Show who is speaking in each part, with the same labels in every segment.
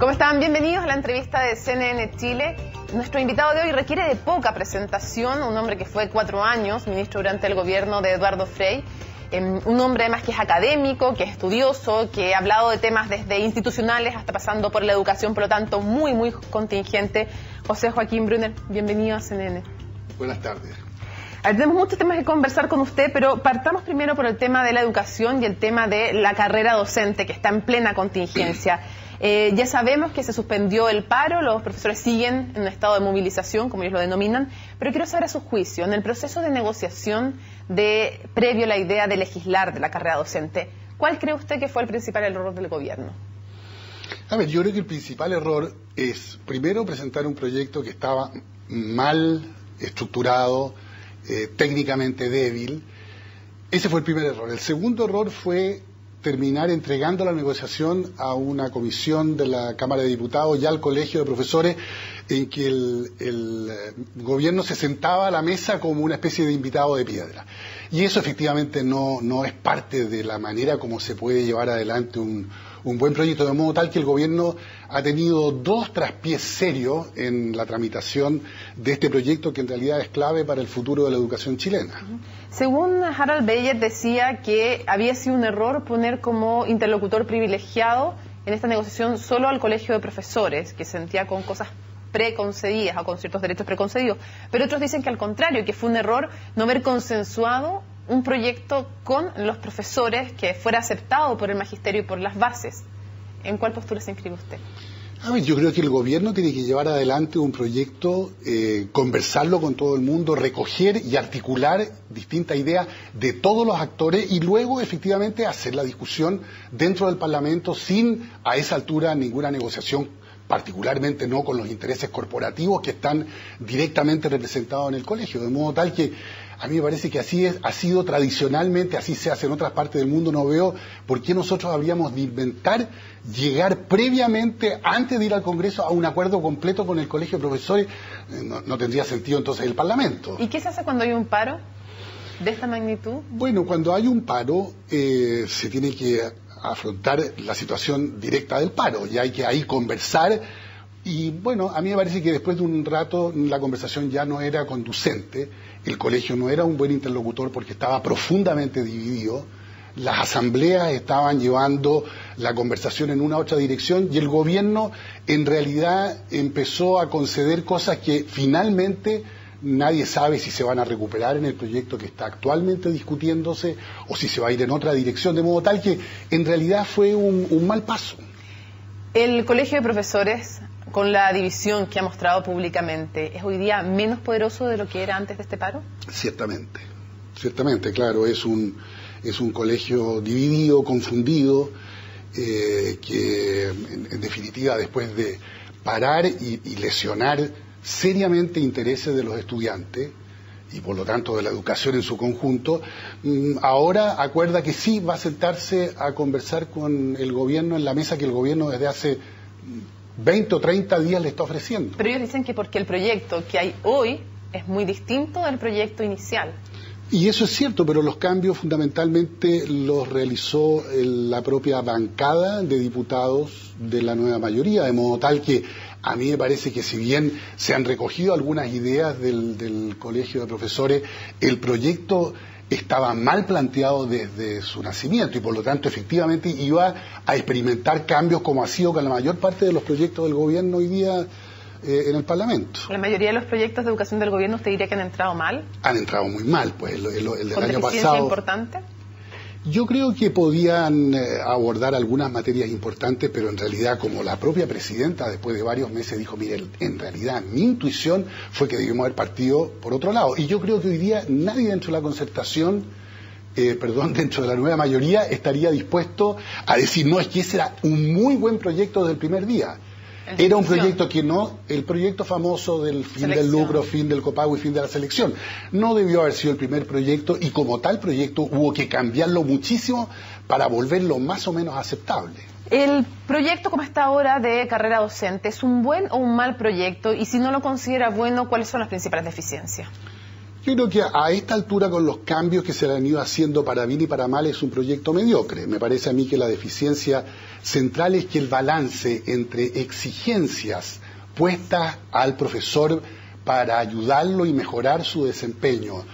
Speaker 1: ¿Cómo están? Bienvenidos a la entrevista de CNN Chile. Nuestro invitado de hoy requiere de poca presentación, un hombre que fue 4 años ministro durante el gobierno de Eduardo Frei, un hombre además que es académico, que es estudioso, que ha hablado de temas desde institucionales hasta pasando por la educación, por lo tanto muy contingente. José Joaquín Brunner, bienvenido a CNN.
Speaker 2: Buenas tardes.
Speaker 1: Tenemos muchos temas que conversar con usted, pero partamos primero por el tema de la educación y el tema de la carrera docente, que está en plena contingencia. Ya sabemos que se suspendió el paro, los profesores siguen en un estado de movilización, como ellos lo denominan, pero quiero saber a su juicio, en el proceso de negociación previo a la idea de legislar de la carrera docente, ¿cuál cree usted que fue el principal error del gobierno?
Speaker 2: A ver, yo creo que el principal error es, primero, presentar un proyecto que estaba mal estructurado, técnicamente débil. Ese fue el primer error. El segundo error fue terminar entregando la negociación a una comisión de la Cámara de Diputados y al Colegio de Profesores, en que el gobierno se sentaba a la mesa como una especie de invitado de piedra. Y eso efectivamente no es parte de la manera como se puede llevar adelante un buen proyecto, de modo tal que el gobierno ha tenido 2 traspiés serios en la tramitación de este proyecto, que en realidad es clave para el futuro de la educación chilena.
Speaker 1: Según Harald Beyer, decía que había sido un error poner como interlocutor privilegiado en esta negociación solo al Colegio de Profesores, que sentía con cosas preconcedidas o con ciertos derechos preconcedidos, pero otros dicen que al contrario, que fue un error no haber consensuado un proyecto con los profesores que fuera aceptado por el magisterio y por las bases. ¿En cuál postura se inscribe usted?
Speaker 2: A ver, yo creo que el gobierno tiene que llevar adelante un proyecto, conversarlo con todo el mundo, recoger y articular distintas ideas de todos los actores y luego efectivamente hacer la discusión dentro del Parlamento sin a esa altura ninguna negociación, particularmente no con los intereses corporativos que están directamente representados en el colegio, de modo tal que a mí me parece que así ha sido tradicionalmente, así se hace en otras partes del mundo. No veo por qué nosotros habríamos de inventar llegar previamente, antes de ir al Congreso, a un acuerdo completo con el Colegio de Profesores. No tendría sentido entonces el Parlamento.
Speaker 1: ¿Y qué se hace cuando hay un paro de esta magnitud?
Speaker 2: Bueno, cuando hay un paro se tiene que afrontar la situación directa del paro y hay que ahí conversar. Y bueno, a mí me parece que después de un rato la conversación ya no era conducente, el colegio no era un buen interlocutor porque estaba profundamente dividido, las asambleas estaban llevando la conversación en una u otra dirección y el gobierno en realidad empezó a conceder cosas que finalmente nadie sabe si se van a recuperar en el proyecto que está actualmente discutiéndose o si se va a ir en otra dirección, de modo tal que en realidad fue un mal paso.
Speaker 1: El Colegio de Profesores, con la división que ha mostrado públicamente, ¿es hoy día menos poderoso de lo que era antes de este paro?
Speaker 2: Ciertamente, claro, es un colegio dividido, confundido, que en definitiva después de parar y lesionar seriamente intereses de los estudiantes y por lo tanto de la educación en su conjunto, ahora acuerda que sí va a sentarse a conversar con el gobierno en la mesa que el gobierno desde hace 20 o 30 días le está ofreciendo.
Speaker 1: Pero ellos dicen que porque el proyecto que hay hoy es muy distinto del proyecto inicial.
Speaker 2: Y eso es cierto, pero los cambios fundamentalmente los realizó la propia bancada de diputados de la nueva mayoría, de modo tal que a mí me parece que si bien se han recogido algunas ideas del Colegio de Profesores, el proyecto estaba mal planteado desde su nacimiento y por lo tanto efectivamente iba a experimentar cambios como ha sido con la mayor parte de los proyectos del gobierno hoy día en el Parlamento.
Speaker 1: ¿La mayoría de los proyectos de educación del gobierno usted diría que han entrado mal?
Speaker 2: Han entrado muy mal, pues el del año
Speaker 1: pasado. ¿Con
Speaker 2: importante? Yo creo que podían abordar algunas materias importantes, pero en realidad, como la propia presidenta después de varios meses dijo, mire, en realidad mi intuición fue que debíamos haber partido por otro lado. Y yo creo que hoy día nadie dentro de la concertación, dentro de la nueva mayoría, estaría dispuesto a decir, no, es que ese era un muy buen proyecto desde el primer día. Era un proyecto que no, el proyecto famoso del fin del lucro, fin del copago y fin de la selección, no debió haber sido el primer proyecto y como tal proyecto hubo que cambiarlo muchísimo para volverlo más o menos aceptable.
Speaker 1: El proyecto como está ahora de carrera docente, ¿es un buen o un mal proyecto? Y si no lo considera bueno, ¿cuáles son las principales deficiencias?
Speaker 2: Yo creo que a esta altura, con los cambios que se le han ido haciendo para bien y para mal, es un proyecto mediocre. Me parece a mí que la deficiencia central es que el balance entre exigencias puestas al profesor para ayudarlo y mejorar su desempeño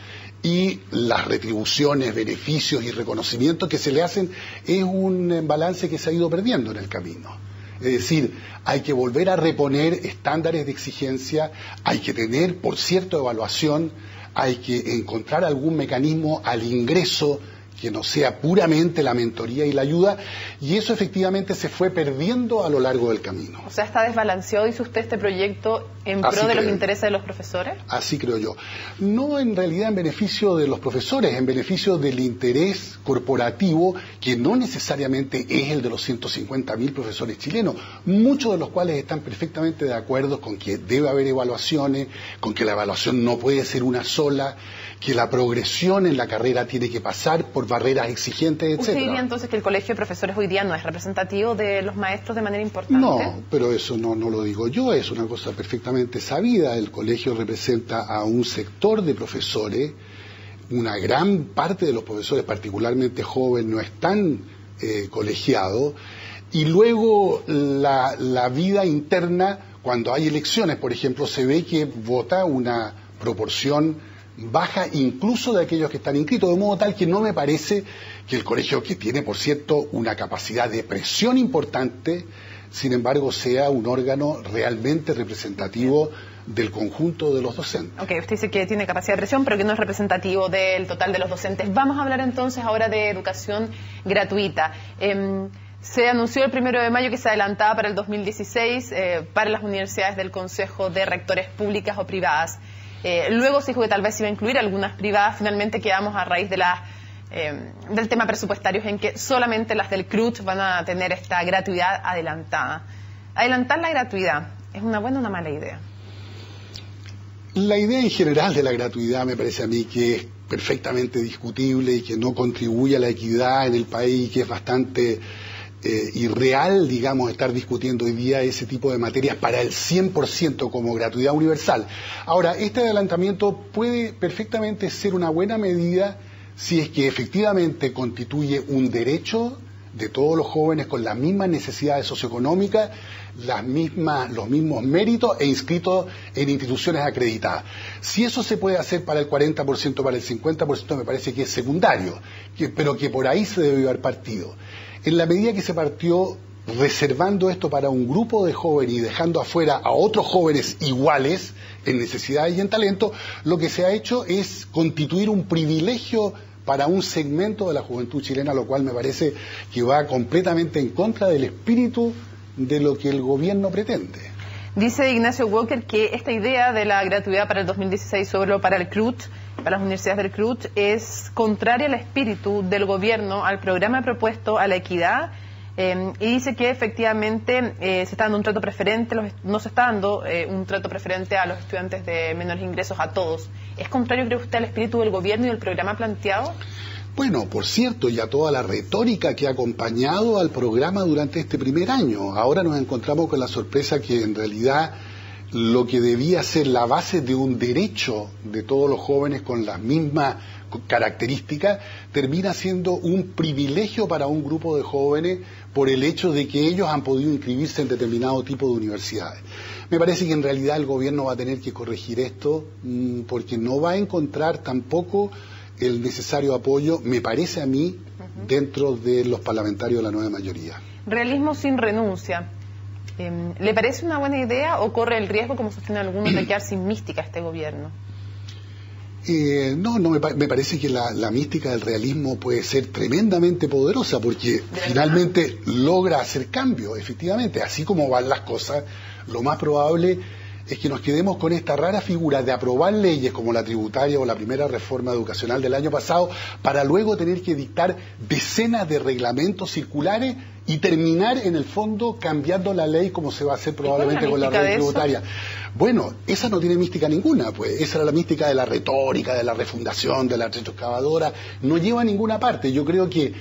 Speaker 2: y las retribuciones, beneficios y reconocimientos que se le hacen es un balance que se ha ido perdiendo en el camino. Es decir, hay que volver a reponer estándares de exigencia, hay que tener, por cierto, evaluación, hay que encontrar algún mecanismo al ingreso que no sea puramente la mentoría y la ayuda, y eso efectivamente se fue perdiendo a lo largo del camino.
Speaker 1: O sea, ¿está desbalanceado, dice usted, este proyecto en pro de los intereses de los profesores?
Speaker 2: Así creo yo. No en realidad en beneficio de los profesores, en beneficio del interés corporativo, que no necesariamente es el de los 150.000 profesores chilenos, muchos de los cuales están perfectamente de acuerdo con que debe haber evaluaciones, con que la evaluación no puede ser una sola, que la progresión en la carrera tiene que pasar por barreras exigentes, etc.
Speaker 1: ¿Usted diría entonces que el Colegio de Profesores hoy día no es representativo de los maestros de manera importante?
Speaker 2: No, pero eso no lo digo yo, es una cosa perfectamente sabida. El colegio representa a un sector de profesores, una gran parte de los profesores, particularmente jóvenes, no están colegiados, y luego la vida interna, cuando hay elecciones, por ejemplo, se ve que vota una proporción baja incluso de aquellos que están inscritos, de modo tal que no me parece que el colegio, que tiene, por cierto, una capacidad de presión importante, sin embargo, sea un órgano realmente representativo del conjunto de los docentes.
Speaker 1: Ok, usted dice que tiene capacidad de presión, pero que no es representativo del total de los docentes. Vamos a hablar entonces ahora de educación gratuita. Se anunció el 1 de mayo que se adelantaba para el 2016 para las universidades del Consejo de Rectores públicas o privadas. Luego se dijo que tal vez se iba a incluir algunas privadas. Finalmente quedamos a raíz de del tema presupuestario en que solamente las del CRUT van a tener esta gratuidad adelantada. Adelantar la gratuidad, ¿es una buena o una mala idea?
Speaker 2: La idea en general de la gratuidad me parece a mí que es perfectamente discutible y que no contribuye a la equidad en el país, que es bastante irreal, digamos, estar discutiendo hoy día ese tipo de materias para el 100% como gratuidad universal. Ahora, este adelantamiento puede perfectamente ser una buena medida si es que efectivamente constituye un derecho de todos los jóvenes con las mismas necesidades socioeconómicas, los mismos méritos e inscritos en instituciones acreditadas. Si eso se puede hacer para el 40%, para el 50%, me parece que es secundario, pero que por ahí se debe haber partido. En la medida que se partió reservando esto para un grupo de jóvenes y dejando afuera a otros jóvenes iguales en necesidades y en talento, lo que se ha hecho es constituir un privilegio para un segmento de la juventud chilena, lo cual me parece que va completamente en contra del espíritu de lo que el gobierno pretende.
Speaker 1: Dice Ignacio Walker que esta idea de la gratuidad para el 2016 solo para el CRUT, para las universidades del CRUT, es contraria al espíritu del gobierno, al programa propuesto, a la equidad, y dice que efectivamente se está dando un trato preferente, no se está dando un trato preferente a los estudiantes de menores ingresos, a todos. ¿Es contrario, cree usted, al espíritu del gobierno y del programa planteado?
Speaker 2: Bueno, por cierto, y a toda la retórica que ha acompañado al programa durante este primer año. Ahora nos encontramos con la sorpresa que en realidad lo que debía ser la base de un derecho de todos los jóvenes con las mismas características, termina siendo un privilegio para un grupo de jóvenes por el hecho de que ellos han podido inscribirse en determinado tipo de universidades. Me parece que en realidad el gobierno va a tener que corregir esto porque no va a encontrar tampoco el necesario apoyo, me parece a mí, dentro de los parlamentarios de la nueva mayoría.
Speaker 1: Realismo sin renuncia. ¿Le parece una buena idea o corre el riesgo, como sostienen algunos, de quedar sin mística este gobierno?
Speaker 2: No, me parece que la mística del realismo puede ser tremendamente poderosa porque finalmente logra hacer cambio, efectivamente. Así como van las cosas, lo más probable es que nos quedemos con esta rara figura de aprobar leyes como la tributaria o la primera reforma educacional del año pasado para luego tener que dictar decenas de reglamentos circulares y terminar en el fondo cambiando la ley como se va a hacer probablemente con la ley tributaria. Bueno, esa no tiene mística ninguna, pues esa era la mística de la retórica, de la refundación, de la retroexcavadora, no lleva a ninguna parte. Yo creo que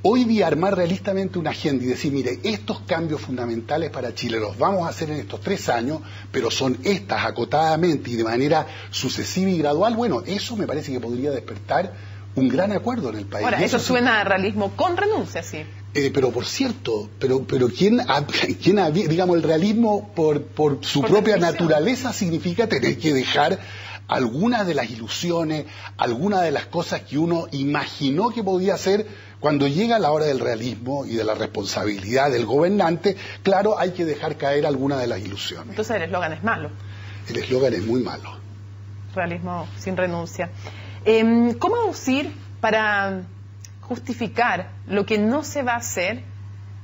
Speaker 2: hoy día armar realistamente una agenda y decir, mire, estos cambios fundamentales para Chile los vamos a hacer en estos 3 años, pero son estas acotadamente y de manera sucesiva y gradual, bueno, eso me parece que podría despertar un gran acuerdo en el país.
Speaker 1: Ahora, eso suena a realismo con renuncia, sí.
Speaker 2: Pero por cierto, pero ¿quién digamos, el realismo por su propia naturaleza significa tener que dejar algunas de las ilusiones, algunas de las cosas que uno imaginó que podía hacer cuando llega la hora del realismo y de la responsabilidad del gobernante? Claro, hay que dejar caer algunas de las ilusiones.
Speaker 1: Entonces el eslogan es malo.
Speaker 2: El eslogan es muy malo.
Speaker 1: Realismo sin renuncia. ¿Cómo aducir para justificar lo que no se va a hacer,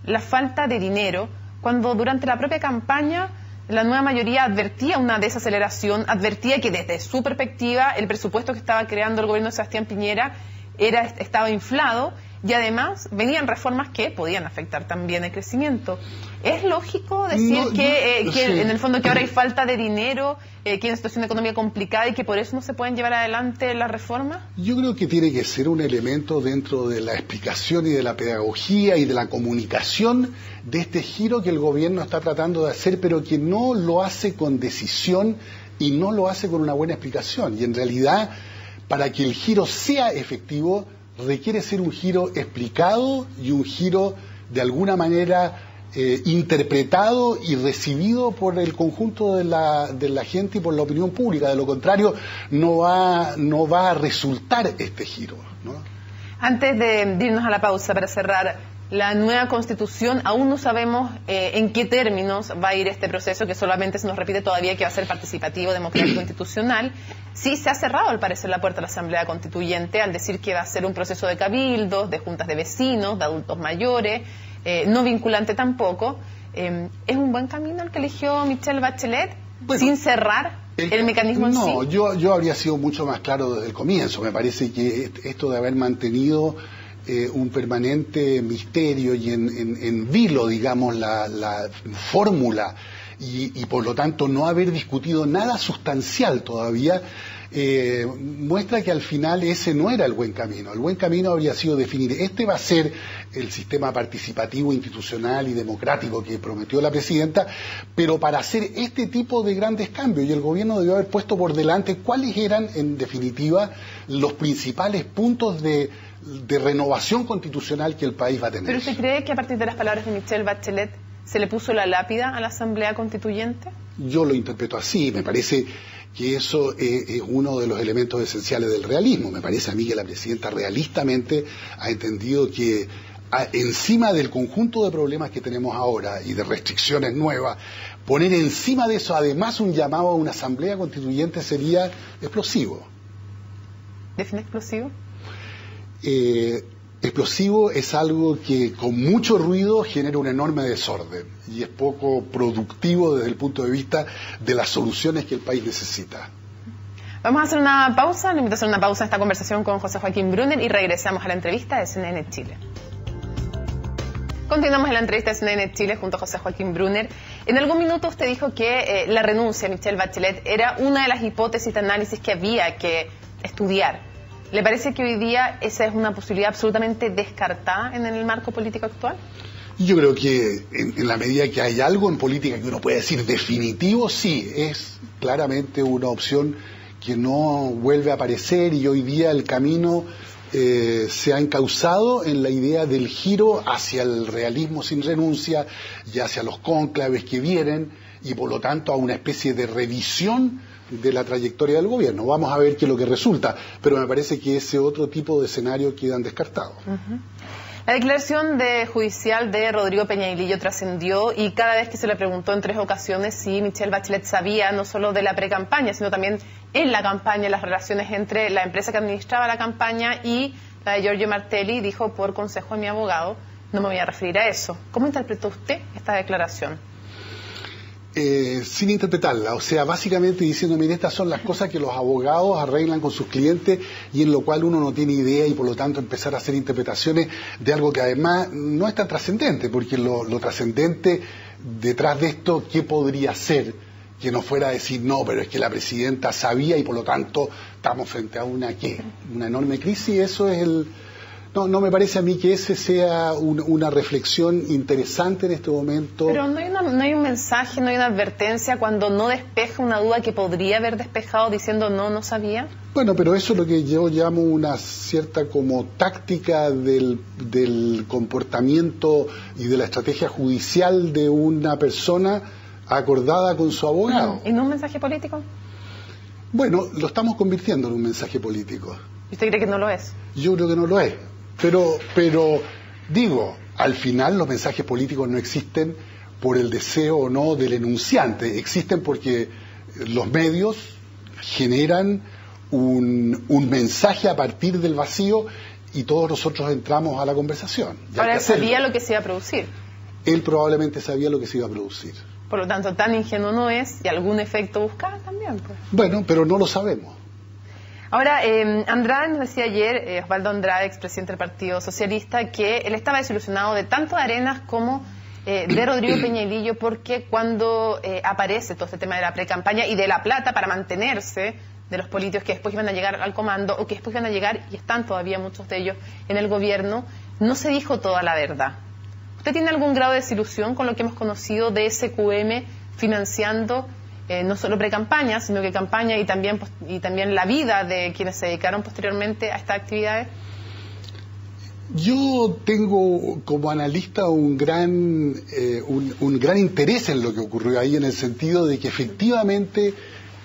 Speaker 1: la falta de dinero, cuando durante la propia campaña la nueva mayoría advertía una desaceleración, advertía que desde su perspectiva el presupuesto que estaba creando el gobierno de Sebastián Piñera estaba inflado y además venían reformas que podían afectar también el crecimiento? ¿Es lógico decir que en el fondo que ahora hay falta de dinero, que hay una situación económica complicada y que por eso no se pueden llevar adelante las reformas?
Speaker 2: Yo creo que tiene que ser un elemento dentro de la explicación y de la pedagogía y de la comunicación de este giro que el gobierno está tratando de hacer, pero que no lo hace con decisión y no lo hace con una buena explicación. Y en realidad, para que el giro sea efectivo, requiere ser un giro explicado y un giro de alguna manera interpretado y recibido por el conjunto de la gente y por la opinión pública. De lo contrario, no va a resultar este giro, ¿no?
Speaker 1: Antes de irnos a la pausa, para cerrar, la nueva Constitución, aún no sabemos en qué términos va a ir este proceso, que solamente se nos repite todavía que va a ser participativo, democrático, institucional. Sí se ha cerrado, al parecer, la puerta a la Asamblea Constituyente al decir que va a ser un proceso de cabildos, de juntas de vecinos, de adultos mayores, no vinculante tampoco. ¿Es un buen camino el que eligió Michelle Bachelet, sin cerrar el mecanismo en sí?
Speaker 2: No, yo habría sido mucho más claro desde el comienzo. Me parece que esto de haber mantenido un permanente misterio y en vilo, digamos, la fórmula y por lo tanto no haber discutido nada sustancial todavía, muestra que al final ese no era el buen camino. El buen camino habría sido definir, este va a ser el sistema participativo, institucional y democrático que prometió la presidenta, pero para hacer este tipo de grandes cambios, y el gobierno debió haber puesto por delante cuáles eran, en definitiva, los principales puntos de renovación constitucional que el país va a tener.
Speaker 1: ¿Pero usted cree que a partir de las palabras de Michelle Bachelet se le puso la lápida a la Asamblea Constituyente?
Speaker 2: Yo lo interpreto así. Me parece que eso es uno de los elementos esenciales del realismo. Me parece a mí que la presidenta realistamente ha entendido que encima del conjunto de problemas que tenemos ahora y de restricciones nuevas, poner encima de eso además un llamado a una Asamblea Constituyente sería explosivo.
Speaker 1: ¿Define explosivo?
Speaker 2: Explosivo es algo que con mucho ruido genera un enorme desorden y es poco productivo desde el punto de vista de las soluciones que el país necesita.
Speaker 1: Vamos a hacer una pausa, le invito a hacer una pausa en esta conversación con José Joaquín Brunner y regresamos a la entrevista de CNN Chile. Continuamos en la entrevista de CNN Chile junto a José Joaquín Brunner. En algún minuto usted dijo que la renuncia de Michelle Bachelet era una de las hipótesis de análisis que había que estudiar. ¿Le parece que hoy día esa es una posibilidad absolutamente descartada en el marco político actual?
Speaker 2: Yo creo que en la medida que hay algo en política que uno puede decir definitivo, sí, es claramente una opción que no vuelve a aparecer y hoy día el camino se ha encauzado en la idea del giro hacia el realismo sin renuncia y hacia los cónclaves que vienen y por lo tanto a una especie de revisión de la trayectoria del gobierno. Vamos a ver qué es lo que resulta, pero me parece que ese otro tipo de escenario quedan descartados.
Speaker 1: La declaración judicial de Rodrigo Peñailillo trascendió y cada vez que se le preguntó en 3 ocasiones si Michelle Bachelet sabía no solo de la precampaña, sino también en la campaña, las relaciones entre la empresa que administraba la campaña y la de Giorgio Martelli, dijo: por consejo de mi abogado, no me voy a referir a eso. ¿Cómo interpretó usted esta declaración?
Speaker 2: Sin interpretarla, o sea, básicamente diciendo, mire, estas son las cosas que los abogados arreglan con sus clientes y en lo cual uno no tiene idea y por lo tanto empezar a hacer interpretaciones de algo que además no es tan trascendente, porque lo trascendente detrás de esto, ¿qué podría ser? Que no fuera a decir, no, pero es que la presidenta sabía y por lo tanto estamos frente a una enorme crisis. Eso es No me parece a mí que ese sea una reflexión interesante en este momento.
Speaker 1: Pero no hay un mensaje, no hay una advertencia cuando no despeja una duda que podría haber despejado diciendo no sabía.
Speaker 2: Bueno, pero eso es lo que yo llamo una cierta como táctica del comportamiento y de la estrategia judicial de una persona acordada con su abogado.
Speaker 1: ¿Y no un mensaje político?
Speaker 2: Bueno, lo estamos convirtiendo en un mensaje político.
Speaker 1: ¿Y usted cree que no lo es?
Speaker 2: Yo creo que no lo es. Pero digo, al final los mensajes políticos no existen por el deseo o no del enunciante, existen porque los medios generan un mensaje a partir del vacío y todos nosotros entramos a la conversación.
Speaker 1: Ahora, él sabía lo que se iba a producir.
Speaker 2: Él probablemente sabía lo que se iba a producir.
Speaker 1: Por lo tanto, tan ingenuo no es y algún efecto buscaba también. Pues.
Speaker 2: Bueno, pero no lo sabemos.
Speaker 1: Ahora, Andrade nos decía ayer, Osvaldo Andrade, expresidente del Partido Socialista, que él estaba desilusionado de tanto de Arenas como de Rodrigo Peñalillo, porque cuando aparece todo este tema de la precampaña y de la plata para mantenerse de los políticos que después iban a llegar al comando o que después iban a llegar, y están todavía muchos de ellos en el gobierno, no se dijo toda la verdad. ¿Usted tiene algún grado de desilusión con lo que hemos conocido de SQM financiando no solo pre-campaña, sino que campaña y también la vida de quienes se dedicaron posteriormente a estas actividades?
Speaker 2: Yo tengo como analista un gran interés en lo que ocurrió ahí, en el sentido de que efectivamente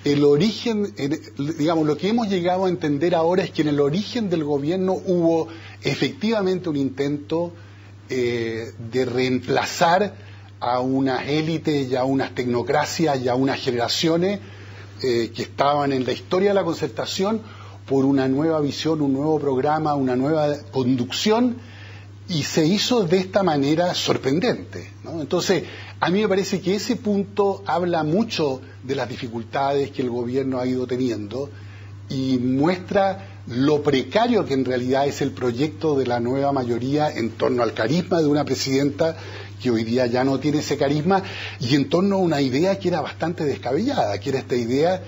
Speaker 2: el origen, digamos, lo que hemos llegado a entender ahora es que en el origen del gobierno hubo efectivamente un intento de reemplazar a unas élites y a unas tecnocracias y a unas generaciones que estaban en la historia de la concertación por una nueva visión, un nuevo programa, una nueva conducción, y se hizo de esta manera sorprendente, ¿no? Entonces, a mí me parece que ese punto habla mucho de las dificultades que el gobierno ha ido teniendo y muestra lo precario que en realidad es el proyecto de la nueva mayoría en torno al carisma de una presidenta que hoy día ya no tiene ese carisma, y en torno a una idea que era bastante descabellada, que era esta idea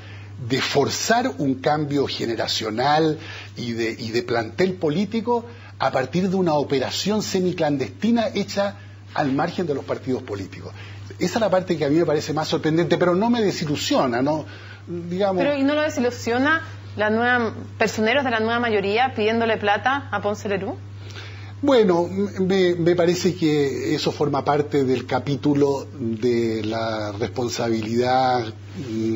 Speaker 2: de forzar un cambio generacional y de plantel político a partir de una operación semiclandestina hecha al margen de los partidos políticos. Esa es la parte que a mí me parece más sorprendente, pero no me desilusiona, ¿no? Digamos...
Speaker 1: Pero ¿y no lo desilusiona personeros de la nueva mayoría pidiéndole plata a Ponce Lerú?
Speaker 2: Bueno, me parece que eso forma parte del capítulo de la responsabilidad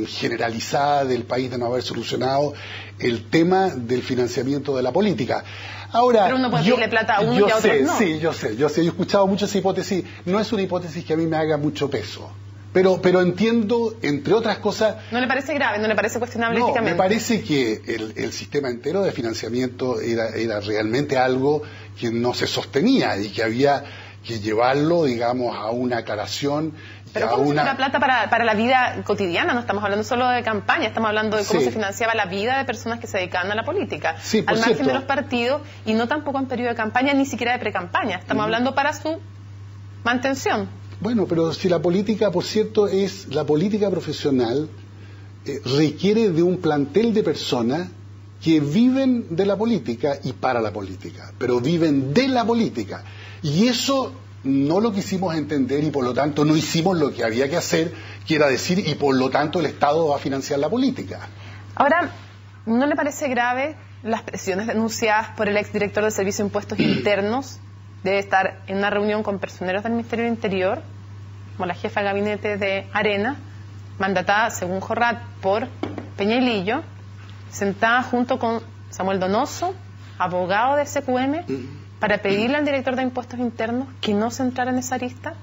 Speaker 2: generalizada del país de no haber solucionado el tema del financiamiento de la política. Ahora,
Speaker 1: pero uno puede pedirle plata a uno y a otros no.
Speaker 2: Sí, yo sé, yo he escuchado mucho esa hipótesis. No es una hipótesis que a mí me haga mucho peso. Pero entiendo, entre otras cosas...
Speaker 1: ¿No le parece grave? ¿No le parece cuestionable
Speaker 2: no,
Speaker 1: éticamente?
Speaker 2: Me parece que el sistema entero de financiamiento era realmente algo que no se sostenía y que había que llevarlo, digamos, a una aclaración.
Speaker 1: Pero ¿cómo se la plata para la vida cotidiana? No estamos hablando solo de campaña, estamos hablando de cómo se financiaba la vida de personas que se dedicaban a la política.
Speaker 2: Sí,
Speaker 1: al margen de los partidos, y no tampoco en periodo de campaña, ni siquiera de precampaña. Estamos hablando para su mantención.
Speaker 2: Bueno, pero si la política, por cierto, la política profesional requiere de un plantel de personas que viven de la política y para la política, pero viven de la política. Y eso no lo quisimos entender y por lo tanto no hicimos lo que había que hacer, que era decir, y por lo tanto el Estado va a financiar la política.
Speaker 1: Ahora, ¿no le parece grave las presiones denunciadas por el exdirector del Servicio de Impuestos Internos? Debe estar en una reunión con personeros del Ministerio del Interior, como la jefa de gabinete de Arenas, mandatada, según Jorrat, por Peñalillo, sentada junto con Samuel Donoso, abogado de SQM, para pedirle al director de Impuestos Internos que no se entrara en esa arista.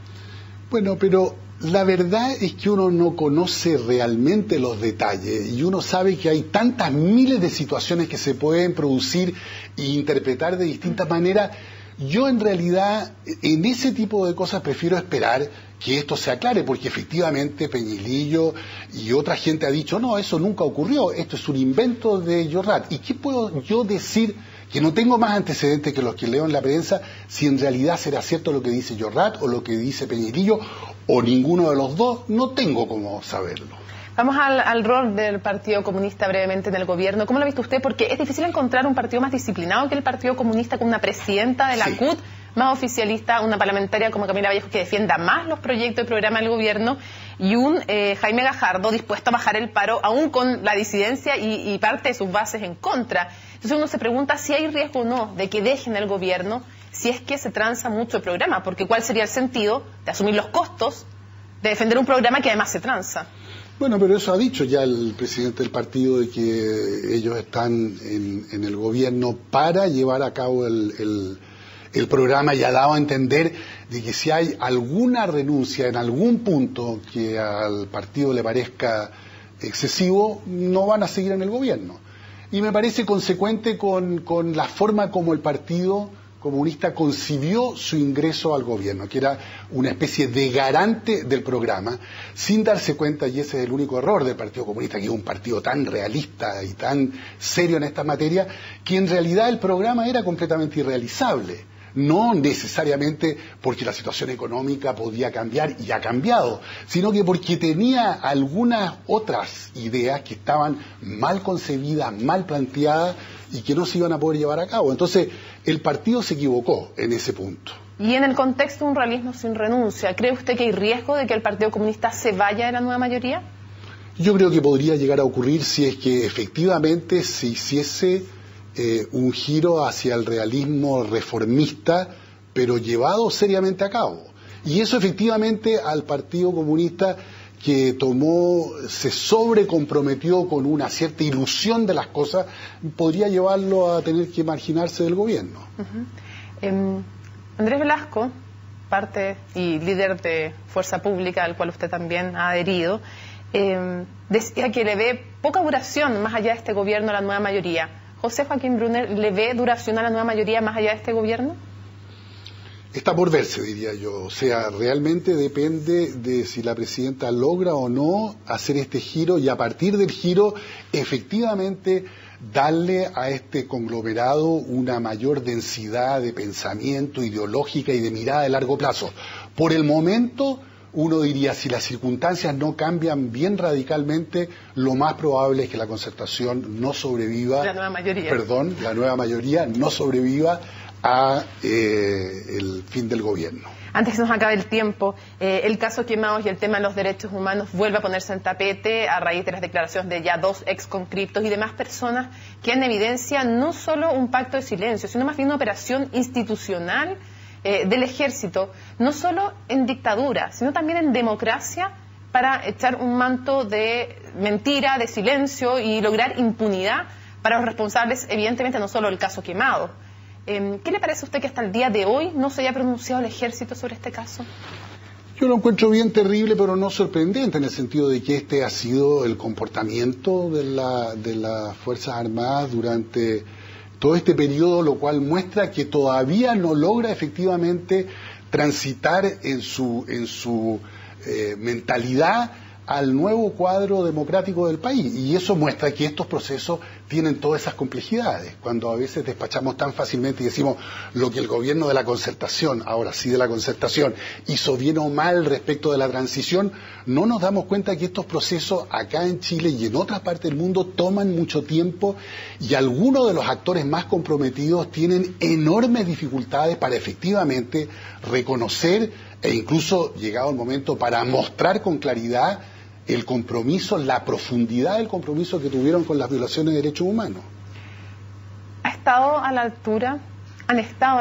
Speaker 2: Bueno, pero la verdad es que uno no conoce realmente los detalles y uno sabe que hay tantas miles de situaciones que se pueden producir e interpretar de distintas maneras. Yo en realidad en ese tipo de cosas prefiero esperar que esto se aclare, porque efectivamente Peñalillo y otra gente ha dicho, no, eso nunca ocurrió, esto es un invento de Jorrat. ¿Y qué puedo yo decir que no tengo más antecedentes que los que leo en la prensa si en realidad será cierto lo que dice Jorrat o lo que dice Peñalillo o ninguno de los dos? No tengo cómo saberlo.
Speaker 1: Vamos al rol del Partido Comunista brevemente en el gobierno. ¿Cómo lo ha visto usted? Porque es difícil encontrar un partido más disciplinado que el Partido Comunista, con una presidenta de la CUT más oficialista, una parlamentaria como Camila Vallejo que defienda más los proyectos y programas del gobierno, y un Jaime Gajardo dispuesto a bajar el paro aún con la disidencia y parte de sus bases en contra. Entonces uno se pregunta si hay riesgo o no de que dejen el gobierno si es que se tranza mucho el programa, porque ¿cuál sería el sentido de asumir los costos de defender un programa que además se tranza?
Speaker 2: Bueno, pero eso ha dicho ya el presidente del partido, de que ellos están en el gobierno para llevar a cabo el programa, y ha dado a entender de que si hay alguna renuncia en algún punto que al partido le parezca excesivo, no van a seguir en el gobierno. Y me parece consecuente con la forma como el Partido Comunista concibió su ingreso al gobierno, que era una especie de garante del programa, sin darse cuenta, y ese es el único error del Partido Comunista, que es un partido tan realista y tan serio en esta materia, que en realidad el programa era completamente irrealizable. No necesariamente porque la situación económica podía cambiar, y ha cambiado, sino que porque tenía algunas otras ideas que estaban mal concebidas, mal planteadas, y que no se iban a poder llevar a cabo. Entonces, el partido se equivocó en ese punto.
Speaker 1: Y en el contexto de un realismo sin renuncia, ¿cree usted que hay riesgo de que el Partido Comunista se vaya de la nueva mayoría?
Speaker 2: Yo creo que podría llegar a ocurrir si es que efectivamente se hiciese un giro hacia el realismo reformista, pero llevado seriamente a cabo. Y eso efectivamente al Partido Comunista, que se sobrecomprometió con una cierta ilusión de las cosas, podría llevarlo a tener que marginarse del gobierno.
Speaker 1: Andrés Velasco, parte y líder de Fuerza Pública, al cual usted también ha adherido, decía que le ve poca duración más allá de este gobierno a la nueva mayoría. ¿José Joaquín Brunner le ve duración a la nueva mayoría más allá de este gobierno?
Speaker 2: Está por verse, diría yo. O sea, realmente depende de si la presidenta logra o no hacer este giro, y a partir del giro, efectivamente, darle a este conglomerado una mayor densidad de pensamiento ideológica y de mirada de largo plazo. Por el momento, uno diría, si las circunstancias no cambian bien radicalmente, lo más probable es que la Concertación no sobreviva.
Speaker 1: La nueva mayoría.
Speaker 2: Perdón, la nueva mayoría no sobreviva a el fin del gobierno.
Speaker 1: Antes que se nos acabe el tiempo, el caso Quemados y el tema de los derechos humanos vuelve a ponerse en tapete a raíz de las declaraciones de ya 2 exconscriptos y demás personas que en evidencia no solo un pacto de silencio, sino más bien una operación institucional del ejército, no solo en dictadura, sino también en democracia, para echar un manto de mentira, de silencio, y lograr impunidad para los responsables, evidentemente no solo del caso Quemados. ¿Qué le parece a usted que hasta el día de hoy no se haya pronunciado el ejército sobre este caso?
Speaker 2: Yo lo encuentro bien terrible, pero no sorprendente, en el sentido de que este ha sido el comportamiento de las Fuerzas Armadas durante todo este periodo, lo cual muestra que todavía no logra efectivamente transitar en su mentalidad al nuevo cuadro democrático del país, y eso muestra que estos procesos tienen todas esas complejidades. Cuando a veces despachamos tan fácilmente y decimos lo que el gobierno de la Concertación, ahora sí de la Concertación, hizo bien o mal respecto de la transición, no nos damos cuenta que estos procesos acá en Chile y en otras partes del mundo toman mucho tiempo, y algunos de los actores más comprometidos tienen enormes dificultades para efectivamente reconocer e incluso, llegado el momento, para mostrar con claridad el compromiso, la profundidad del compromiso que tuvieron con las violaciones de derechos humanos.
Speaker 1: ¿Han estado a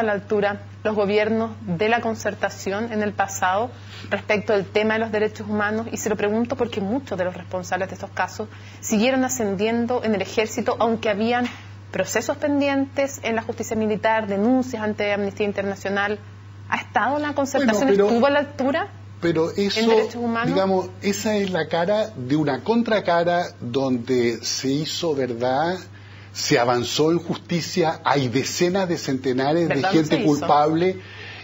Speaker 1: la altura los gobiernos de la Concertación en el pasado respecto del tema de los derechos humanos? Y se lo pregunto porque muchos de los responsables de estos casos siguieron ascendiendo en el ejército, aunque habían procesos pendientes en la justicia militar, denuncias ante Amnistía Internacional. ¿Ha estado la Concertación? ¿Estuvo a la altura?
Speaker 2: Pero eso, digamos, esa es la cara de una contracara donde se hizo verdad, se avanzó en justicia, hay decenas de centenares de gente culpable,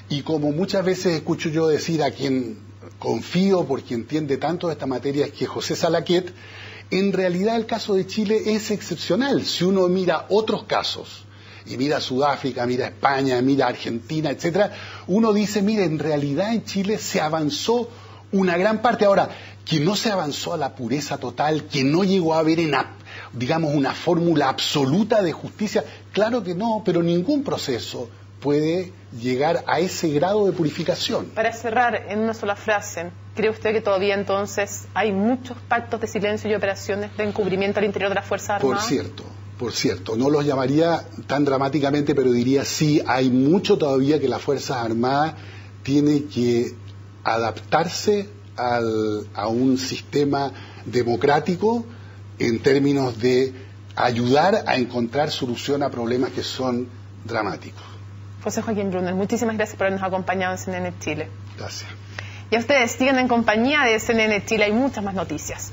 Speaker 2: y como muchas veces escucho yo decir a quien confío porque entiende tanto de esta materia, es que José Salaquet, en realidad el caso de Chile es excepcional. Si uno mira otros casos, y mira Sudáfrica, mira España, mira Argentina, etcétera, uno dice, mire, en realidad en Chile se avanzó una gran parte. Ahora, que no se avanzó a la pureza total, que no llegó a haber digamos, una fórmula absoluta de justicia, claro que no, pero ningún proceso puede llegar a ese grado de purificación.
Speaker 1: Para cerrar, en una sola frase, ¿cree usted que todavía entonces hay muchos pactos de silencio y operaciones de encubrimiento al interior de las Fuerzas Armadas?
Speaker 2: Por cierto, no los llamaría tan dramáticamente, pero diría sí, hay mucho todavía que las Fuerzas Armadas tienen que adaptarse a un sistema democrático en términos de ayudar a encontrar solución a problemas que son dramáticos.
Speaker 1: José Joaquín Brunner, muchísimas gracias por habernos acompañado en CNN Chile.
Speaker 2: Gracias.
Speaker 1: Y a ustedes, sigan en compañía de CNN Chile, hay muchas más noticias.